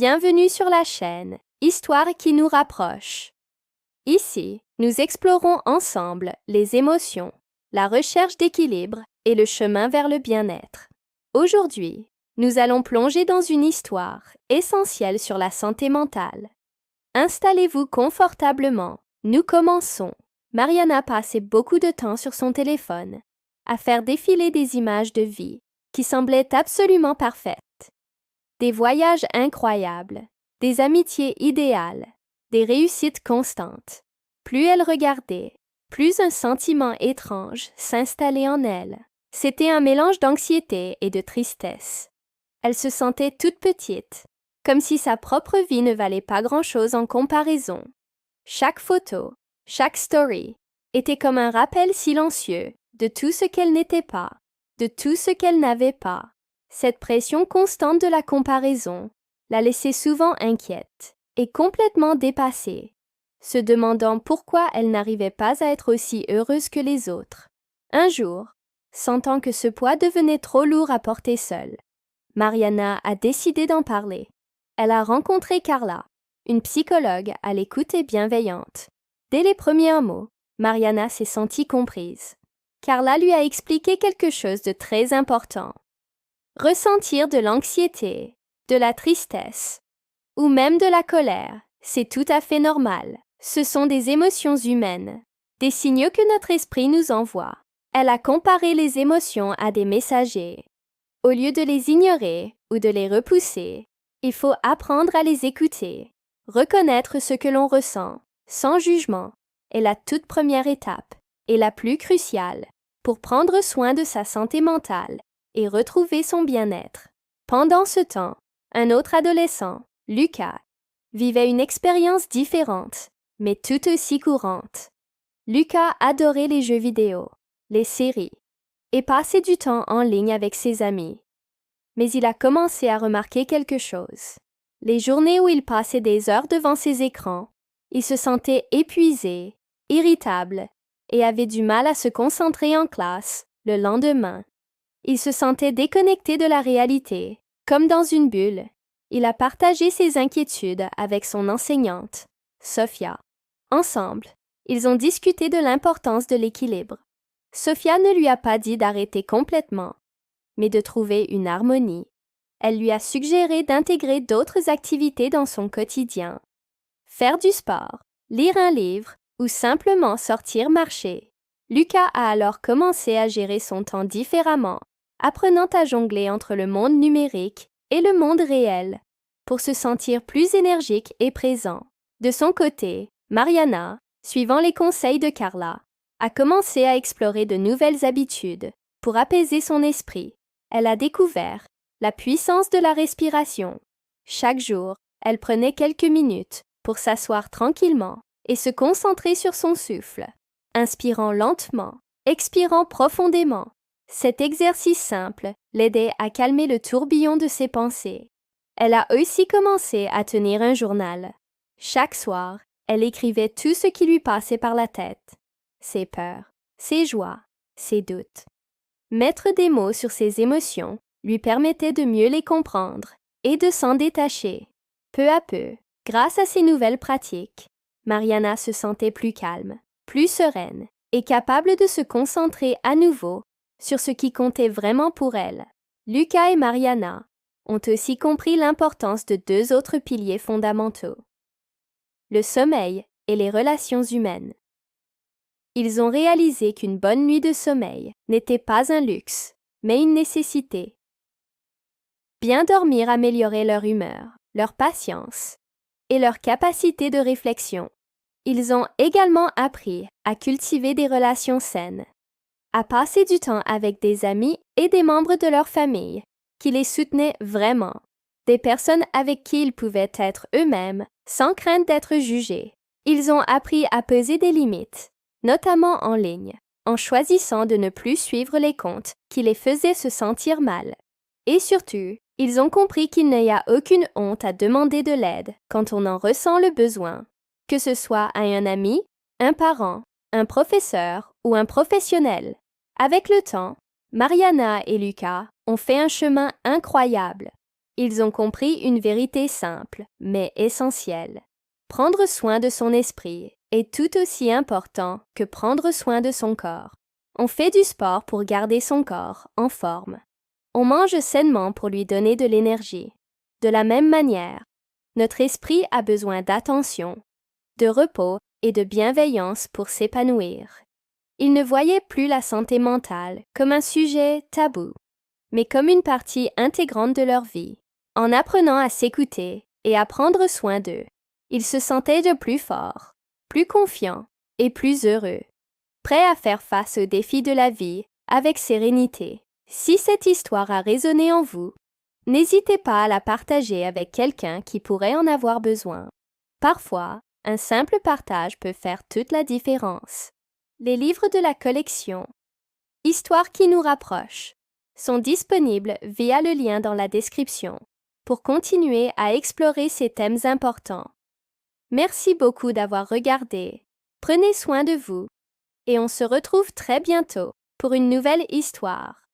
Bienvenue sur la chaîne Histoire qui nous rapproche. Ici, nous explorons ensemble les émotions, la recherche d'équilibre et le chemin vers le bien-être. Aujourd'hui, nous allons plonger dans une histoire essentielle sur la santé mentale. Installez-vous confortablement. Nous commençons. Mariana passait beaucoup de temps sur son téléphone, à faire défiler des images de vie qui semblaient absolument parfaites. Des voyages incroyables, des amitiés idéales, des réussites constantes. Plus elle regardait, plus un sentiment étrange s'installait en elle. C'était un mélange d'anxiété et de tristesse. Elle se sentait toute petite, comme si sa propre vie ne valait pas grand-chose en comparaison. Chaque photo, chaque story, était comme un rappel silencieux de tout ce qu'elle n'était pas, de tout ce qu'elle n'avait pas. Cette pression constante de la comparaison la laissait souvent inquiète et complètement dépassée, se demandant pourquoi elle n'arrivait pas à être aussi heureuse que les autres. Un jour, sentant que ce poids devenait trop lourd à porter seule, Mariana a décidé d'en parler. Elle a rencontré Carla, une psychologue à l'écoute et bienveillante. Dès les premiers mots, Mariana s'est sentie comprise. Carla lui a expliqué quelque chose de très important. Ressentir de l'anxiété, de la tristesse ou même de la colère, c'est tout à fait normal. Ce sont des émotions humaines, des signaux que notre esprit nous envoie. Elle a comparé les émotions à des messagers. Au lieu de les ignorer ou de les repousser, il faut apprendre à les écouter. Reconnaître ce que l'on ressent, sans jugement, est la toute première étape et la plus cruciale pour prendre soin de sa santé mentale et retrouver son bien-être. Pendant ce temps, un autre adolescent, Lucas, vivait une expérience différente, mais tout aussi courante. Lucas adorait les jeux vidéo, les séries, et passait du temps en ligne avec ses amis. Mais il a commencé à remarquer quelque chose. Les journées où il passait des heures devant ses écrans, il se sentait épuisé, irritable, et avait du mal à se concentrer en classe le lendemain. Il se sentait déconnecté de la réalité, comme dans une bulle. Il a partagé ses inquiétudes avec son enseignante, Sophia. Ensemble, ils ont discuté de l'importance de l'équilibre. Sophia ne lui a pas dit d'arrêter complètement, mais de trouver une harmonie. Elle lui a suggéré d'intégrer d'autres activités dans son quotidien. Faire du sport, lire un livre ou simplement sortir marcher. Lucas a alors commencé à gérer son temps différemment, apprenant à jongler entre le monde numérique et le monde réel, pour se sentir plus énergique et présent. De son côté, Mariana, suivant les conseils de Carla, a commencé à explorer de nouvelles habitudes pour apaiser son esprit. Elle a découvert la puissance de la respiration. Chaque jour, elle prenait quelques minutes pour s'asseoir tranquillement et se concentrer sur son souffle, inspirant lentement, expirant profondément. Cet exercice simple l'aidait à calmer le tourbillon de ses pensées. Elle a aussi commencé à tenir un journal. Chaque soir, elle écrivait tout ce qui lui passait par la tête, ses peurs, ses joies, ses doutes. Mettre des mots sur ses émotions lui permettait de mieux les comprendre et de s'en détacher. Peu à peu, grâce à ces nouvelles pratiques, Mariana se sentait plus calme, plus sereine et capable de se concentrer à nouveau sur ce qui comptait vraiment pour elle. Lucas et Mariana ont aussi compris l'importance de deux autres piliers fondamentaux: le sommeil et les relations humaines. Ils ont réalisé qu'une bonne nuit de sommeil n'était pas un luxe, mais une nécessité. Bien dormir améliorait leur humeur, leur patience et leur capacité de réflexion. Ils ont également appris à cultiver des relations saines, à passer du temps avec des amis et des membres de leur famille qui les soutenaient vraiment, des personnes avec qui ils pouvaient être eux-mêmes sans crainte d'être jugés. Ils ont appris à poser des limites, notamment en ligne, en choisissant de ne plus suivre les comptes qui les faisaient se sentir mal. Et surtout, ils ont compris qu'il n'y a aucune honte à demander de l'aide quand on en ressent le besoin, que ce soit à un ami, un parent, un professeur ou un professionnel. Avec le temps, Mariana et Lucas ont fait un chemin incroyable. Ils ont compris une vérité simple, mais essentielle. Prendre soin de son esprit est tout aussi important que prendre soin de son corps. On fait du sport pour garder son corps en forme. On mange sainement pour lui donner de l'énergie. De la même manière, notre esprit a besoin d'attention, de repos et de bienveillance pour s'épanouir. Ils ne voyaient plus la santé mentale comme un sujet tabou, mais comme une partie intégrante de leur vie. En apprenant à s'écouter et à prendre soin d'eux, ils se sentaient de plus forts, plus confiants et plus heureux, prêts à faire face aux défis de la vie avec sérénité. Si cette histoire a résonné en vous, n'hésitez pas à la partager avec quelqu'un qui pourrait en avoir besoin. Parfois, un simple partage peut faire toute la différence. Les livres de la collection Histoires qui nous rapprochent sont disponibles via le lien dans la description pour continuer à explorer ces thèmes importants. Merci beaucoup d'avoir regardé. Prenez soin de vous et on se retrouve très bientôt pour une nouvelle histoire.